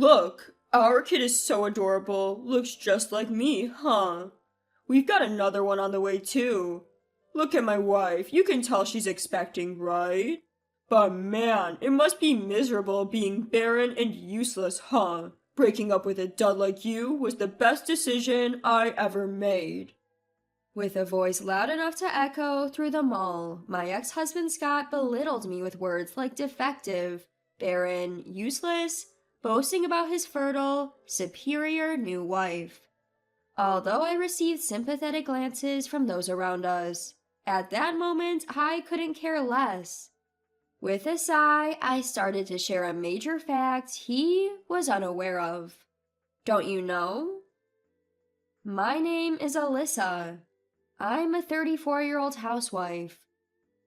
Look, our kid is so adorable. Looks just like me, huh? We've got another one on the way too. Look at my wife. You can tell she's expecting, right? But man, it must be miserable being barren and useless, huh? Breaking up with a dud like you was the best decision I ever made. With a voice loud enough to echo through the mall, my ex-husband Scott belittled me with words like defective, barren, useless, boasting about his fertile, superior new wife. Although I received sympathetic glances from those around us, at that moment I couldn't care less. With a sigh, I started to share a major fact he was unaware of. Don't you know? My name is Alyssa. I'm a 34-year-old housewife.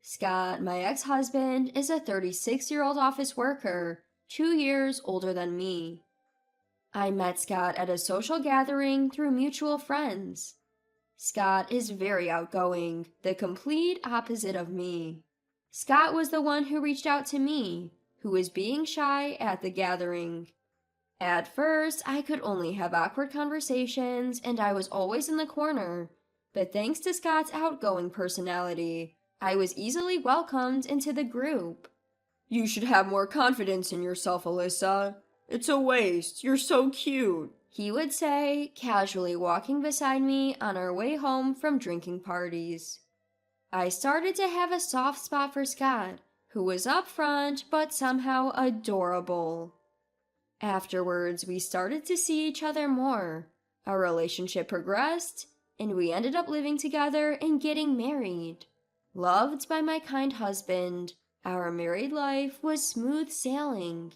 Scott, my ex-husband, is a 36-year-old office worker, 2 years older than me. I met Scott at a social gathering through mutual friends. Scott is very outgoing, the complete opposite of me. Scott was the one who reached out to me, who was being shy at the gathering. At first, I could only have awkward conversations, and I was always in the corner. But thanks to Scott's outgoing personality, I was easily welcomed into the group. You should have more confidence in yourself, Alyssa. It's a waste. You're so cute, he would say, casually walking beside me on our way home from drinking parties. I started to have a soft spot for Scott, who was upfront but somehow adorable. Afterwards, we started to see each other more. Our relationship progressed, and we ended up living together and getting married. Loved by my kind husband, our married life was smooth sailing.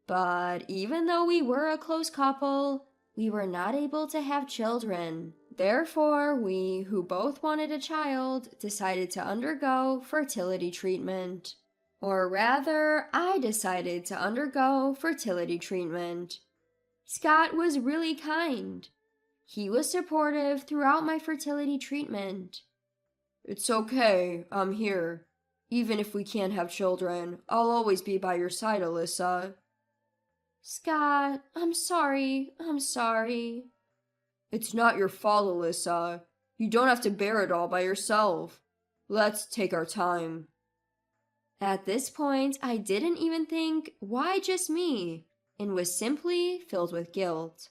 But even though we were a close couple, we were not able to have children. Therefore, we, who both wanted a child, decided to undergo fertility treatment. Or rather, I decided to undergo fertility treatment. Scott was really kind. He was supportive throughout my fertility treatment. It's okay, I'm here. Even if we can't have children, I'll always be by your side, Alyssa. Scott, I'm sorry. It's not your fault, Alyssa. You don't have to bear it all by yourself. Let's take our time. At this point, I didn't even think, why just me? And was simply filled with guilt.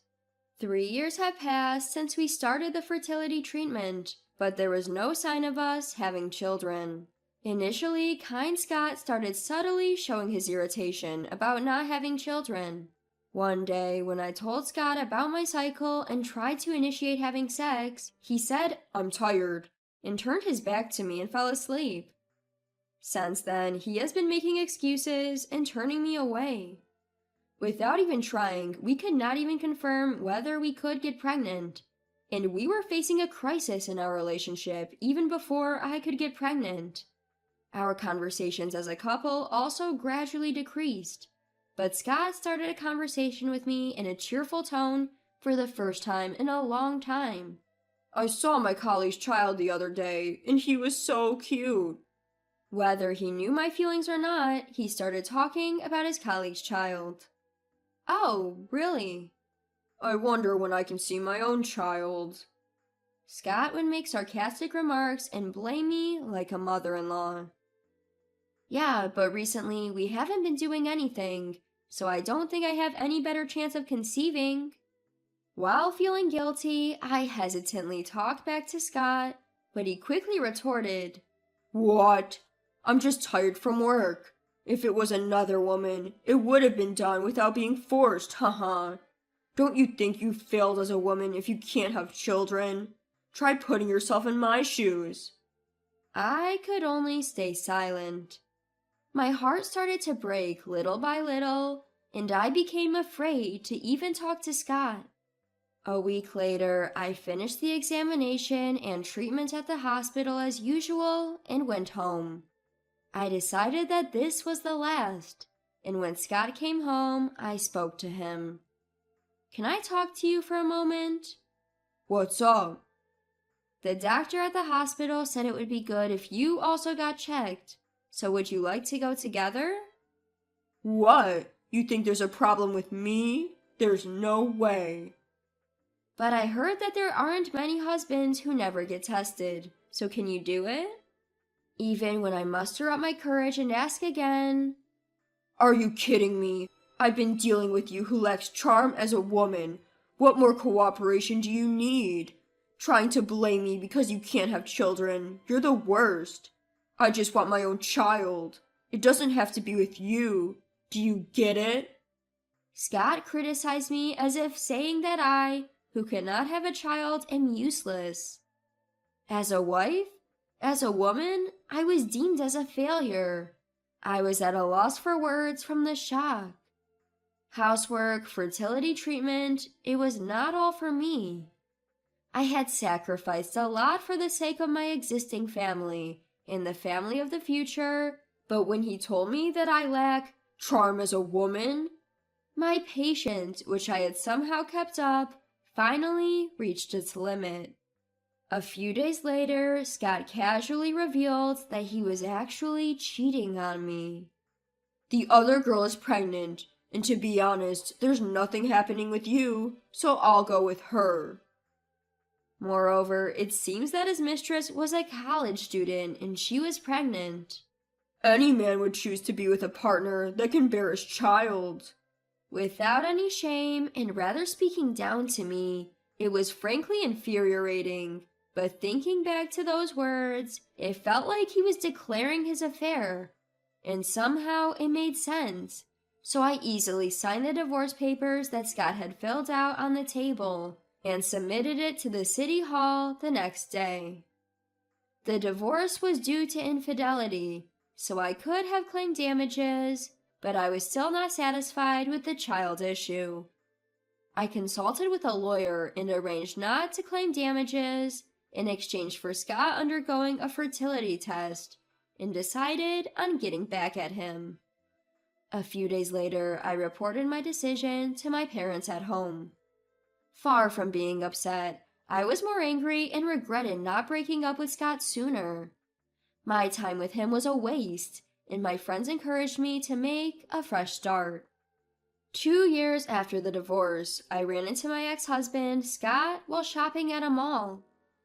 3 years had passed since we started the fertility treatment, but there was no sign of us having children. Initially, kind Scott started subtly showing his irritation about not having children. One day, when I told Scott about my cycle and tried to initiate having sex, he said, "I'm tired," and turned his back to me and fell asleep. Since then, he has been making excuses and turning me away. Without even trying, we could not even confirm whether we could get pregnant. And we were facing a crisis in our relationship even before I could get pregnant. Our conversations as a couple also gradually decreased. But Scott started a conversation with me in a cheerful tone for the first time in a long time. I saw my colleague's child the other day, and he was so cute. Whether he knew my feelings or not, he started talking about his colleague's child. Oh, really? I wonder when I can see my own child. Scott would make sarcastic remarks and blame me like a mother-in-law. Yeah, but recently we haven't been doing anything, so I don't think I have any better chance of conceiving. While feeling guilty, I hesitantly talked back to Scott, but he quickly retorted, "What? I'm just tired from work. If it was another woman, it would have been done without being forced, haha. Don't you think you failed as a woman if you can't have children? Try putting yourself in my shoes." I could only stay silent. My heart started to break little by little, and I became afraid to even talk to Scott. A week later, I finished the examination and treatment at the hospital as usual and went home. I decided that this was the last, and when Scott came home, I spoke to him. "Can I talk to you for a moment?" "What's up?" "The doctor at the hospital said it would be good if you also got checked. So would you like to go together?" "What? You think there's a problem with me? There's no way. But I heard that there aren't many husbands who never get tested, so can you do it? Even when I muster up my courage and ask again. Are you kidding me? I've been dealing with you who lacks charm as a woman. What more cooperation do you need? Trying to blame me because you can't have children. You're the worst. I just want my own child. It doesn't have to be with you. Do you get it? Scott criticized me as if saying that I, who cannot have a child, am useless. As a wife, as a woman, I was deemed as a failure. I was at a loss for words from the shock. Housework, fertility treatment, it was not all for me. I had sacrificed a lot for the sake of my existing family and the family of the future, but when he told me that I lack charm as a woman, my patience, which I had somehow kept up, finally reached its limit. A few days later, Scott casually revealed that he was actually cheating on me. The other girl is pregnant, and to be honest, there's nothing happening with you, so I'll go with her. Moreover, it seems that his mistress was a college student and she was pregnant. Any man would choose to be with a partner that can bear his child. Without any shame and rather speaking down to me, it was frankly infuriating. But thinking back to those words, it felt like he was declaring his affair. And somehow it made sense. So I easily signed the divorce papers that Scott had filled out on the table and submitted it to the city hall the next day. The divorce was due to infidelity, so I could have claimed damages, but I was still not satisfied with the child issue. I consulted with a lawyer and arranged not to claim damages in exchange for Scott undergoing a fertility test, and decided on getting back at him. A few days later, I reported my decision to my parents at home. Far from being upset, I was more angry and regretted not breaking up with Scott sooner. My time with him was a waste, and my friends encouraged me to make a fresh start. 2 years after the divorce, I ran into my ex-husband, Scott, while shopping at a mall.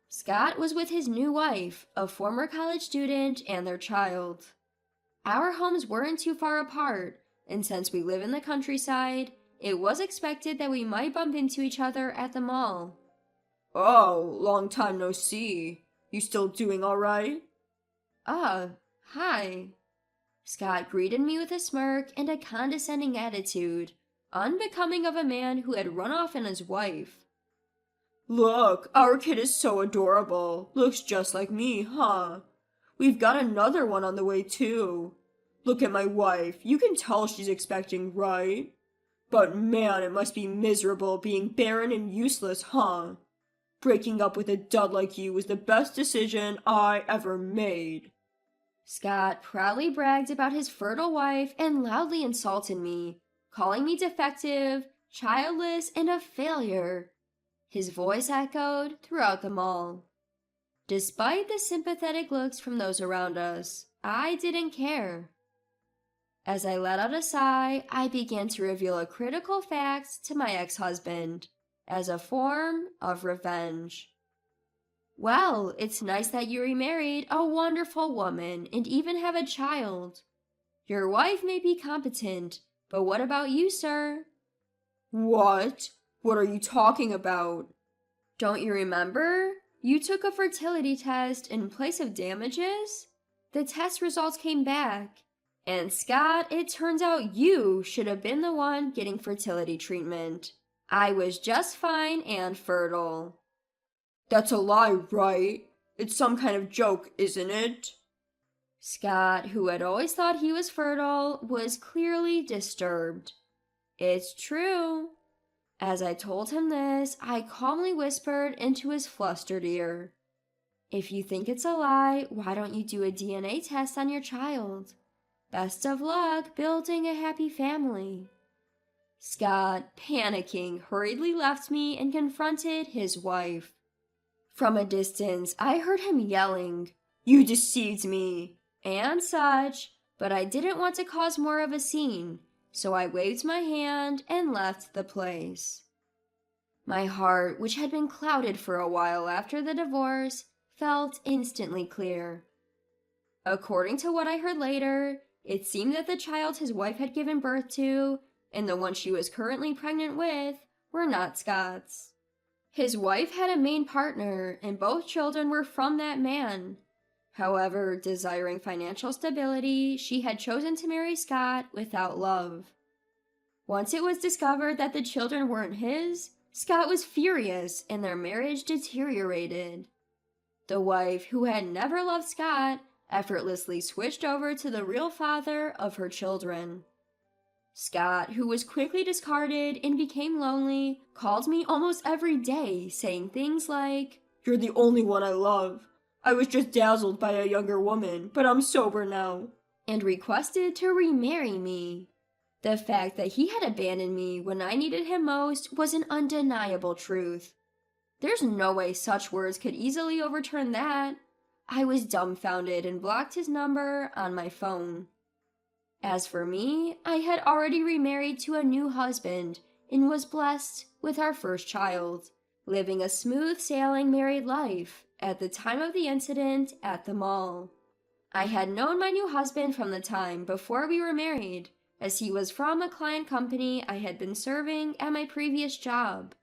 Scott was with his new wife, a former college student, and their child. Our homes weren't too far apart, and since we live in the countryside, it was expected that we might bump into each other at the mall. Oh, long time no see. You still doing all right? Hi. Scott greeted me with a smirk and a condescending attitude, unbecoming of a man who had run off on his wife. Look, our kid is so adorable. Looks just like me, huh? We've got another one on the way, too. Look at my wife. You can tell she's expecting, right? But man, it must be miserable being barren and useless, huh? Breaking up with a dud like you was the best decision I ever made. Scott proudly bragged about his fertile wife and loudly insulted me, calling me defective, childless, and a failure. His voice echoed throughout the mall. Despite the sympathetic looks from those around us, I didn't care. As I let out a sigh, I began to reveal a critical fact to my ex-husband, as a form of revenge. Well, it's nice that you remarried a wonderful woman and even have a child. Your wife may be competent, but what about you, sir? What? What are you talking about? Don't you remember? You took a fertility test in place of damages? The test results came back. And Scott, it turns out you should have been the one getting fertility treatment. I was just fine and fertile. That's a lie, right? It's some kind of joke, isn't it? Scott, who had always thought he was fertile, was clearly disturbed. It's true. As I told him this, I calmly whispered into his flustered ear. If you think it's a lie, why don't you do a DNA test on your child? Best of luck building a happy family. Scott, panicking, hurriedly left me and confronted his wife. From a distance, I heard him yelling, "You deceived me," and such, but I didn't want to cause more of a scene, so I waved my hand and left the place. My heart, which had been clouded for a while after the divorce, felt instantly clear. According to what I heard later, it seemed that the child his wife had given birth to, and the one she was currently pregnant with, were not Scott's. His wife had a main partner, and both children were from that man. However, desiring financial stability, she had chosen to marry Scott without love. Once it was discovered that the children weren't his, Scott was furious and their marriage deteriorated. The wife, who had never loved Scott, effortlessly switched over to the real father of her children. Scott, who was quickly discarded and became lonely, called me almost every day, saying things like, "You're the only one I love. I was just dazzled by a younger woman, but I'm sober now," and requested to remarry me. The fact that he had abandoned me when I needed him most was an undeniable truth. There's no way such words could easily overturn that. I was dumbfounded and blocked his number on my phone. As for me, I had already remarried to a new husband and was blessed with our first child, living a smooth-sailing married life at the time of the incident at the mall. I had known my new husband from the time before we were married, as he was from a client company I had been serving at my previous job.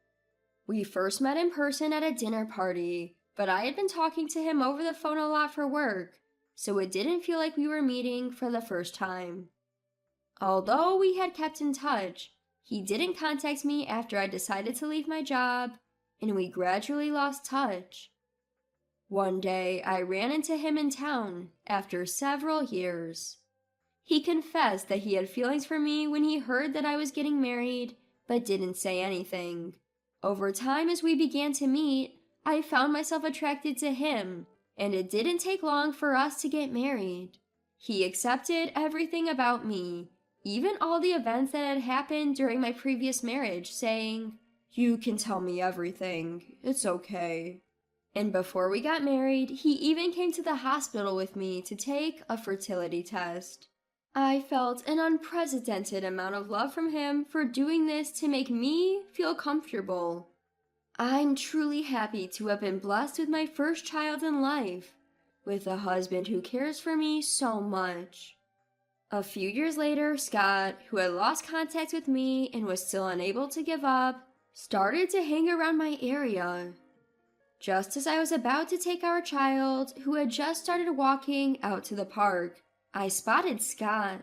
We first met in person at a dinner party, but I had been talking to him over the phone a lot for work, so it didn't feel like we were meeting for the first time. Although we had kept in touch, he didn't contact me after I decided to leave my job, and we gradually lost touch. One day, I ran into him in town after several years. He confessed that he had feelings for me when he heard that I was getting married, but didn't say anything. Over time, as we began to meet, I found myself attracted to him, and it didn't take long for us to get married. He accepted everything about me, even all the events that had happened during my previous marriage, saying, "You can tell me everything, it's okay." And before we got married, he even came to the hospital with me to take a fertility test. I felt an unprecedented amount of love from him for doing this to make me feel comfortable. I'm truly happy to have been blessed with my first child in life, with a husband who cares for me so much. A few years later, Scott, who had lost contact with me and was still unable to give up, started to hang around my area. Just as I was about to take our child, who had just started walking out to the park, I spotted Scott.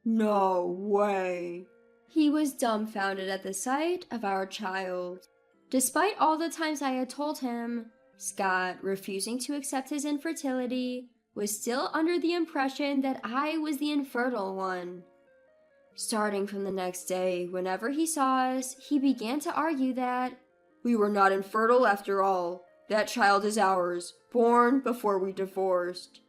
"No way." He was dumbfounded at the sight of our child. Despite all the times I had told him, Scott, refusing to accept his infertility, was still under the impression that I was the infertile one. Starting from the next day, whenever he saw us, he began to argue that "We were not infertile after all. That child is ours, born before we divorced."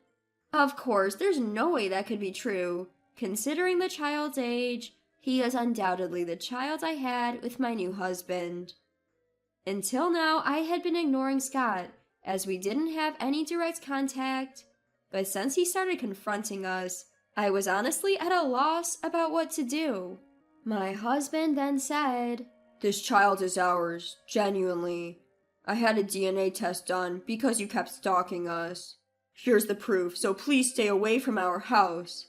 Of course, there's no way that could be true. Considering the child's age, he is undoubtedly the child I had with my new husband. Until now, I had been ignoring Scott, as we didn't have any direct contact, but since he started confronting us, I was honestly at a loss about what to do. My husband then said, "This child is ours, genuinely. I had a DNA test done because you kept stalking us. Here's the proof, so please stay away from our house."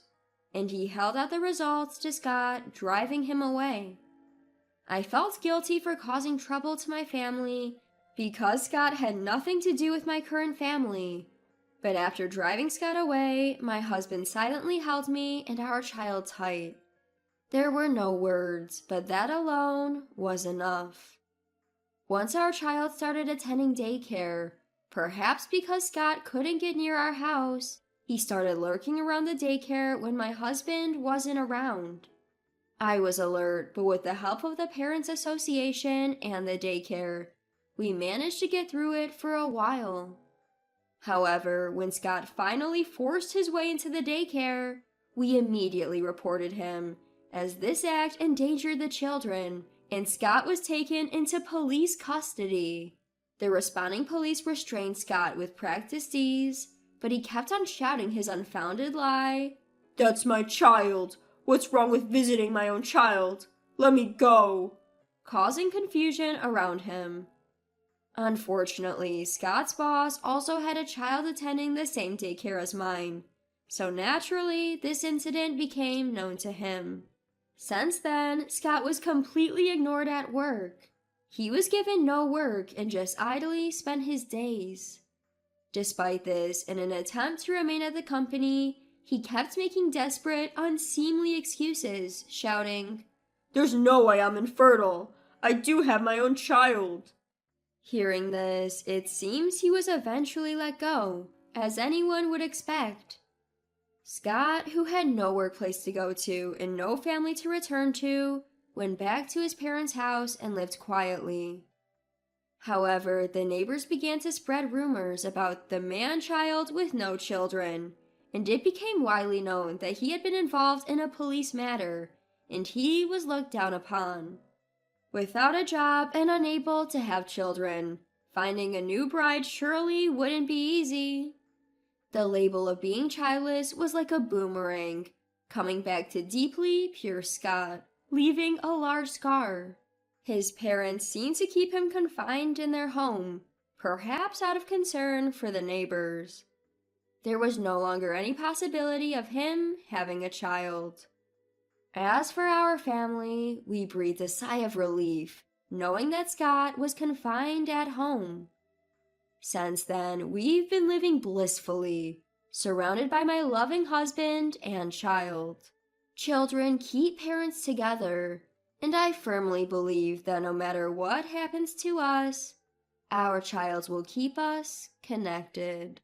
And he held out the results to Scott, driving him away. I felt guilty for causing trouble to my family because Scott had nothing to do with my current family. But after driving Scott away, my husband silently held me and our child tight. There were no words, but that alone was enough. Once our child started attending daycare, perhaps because Scott couldn't get near our house, he started lurking around the daycare when my husband wasn't around. I was alert, but with the help of the Parents Association and the daycare, we managed to get through it for a while. However, when Scott finally forced his way into the daycare, we immediately reported him, as this act endangered the children, and Scott was taken into police custody. The responding police restrained Scott with practiced ease, but he kept on shouting his unfounded lie. "That's my child. What's wrong with visiting my own child? Let me go. Causing confusion around him. Unfortunately, Scott's boss also had a child attending the same daycare as mine, so naturally, this incident became known to him. Since then, Scott was completely ignored at work. He was given no work and just idly spent his days. Despite this, in an attempt to remain at the company, he kept making desperate, unseemly excuses, shouting, "There's no way I'm infertile. I do have my own child." Hearing this, it seems he was eventually let go, as anyone would expect. Scott, who had no workplace to go to and no family to return to, went back to his parents' house and lived quietly. However, the neighbors began to spread rumors about the man-child with no children, and it became widely known that he had been involved in a police matter, and he was looked down upon. Without a job and unable to have children, finding a new bride surely wouldn't be easy. The label of being childless was like a boomerang, coming back to deeply pure Scott, leaving a large scar. His parents seemed to keep him confined in their home, perhaps out of concern for the neighbors. There was no longer any possibility of him having a child. As for our family, we breathed a sigh of relief, knowing that Scott was confined at home. Since then, we've been living blissfully, surrounded by my loving husband and child. Children keep parents together, and I firmly believe that no matter what happens to us, our child will keep us connected.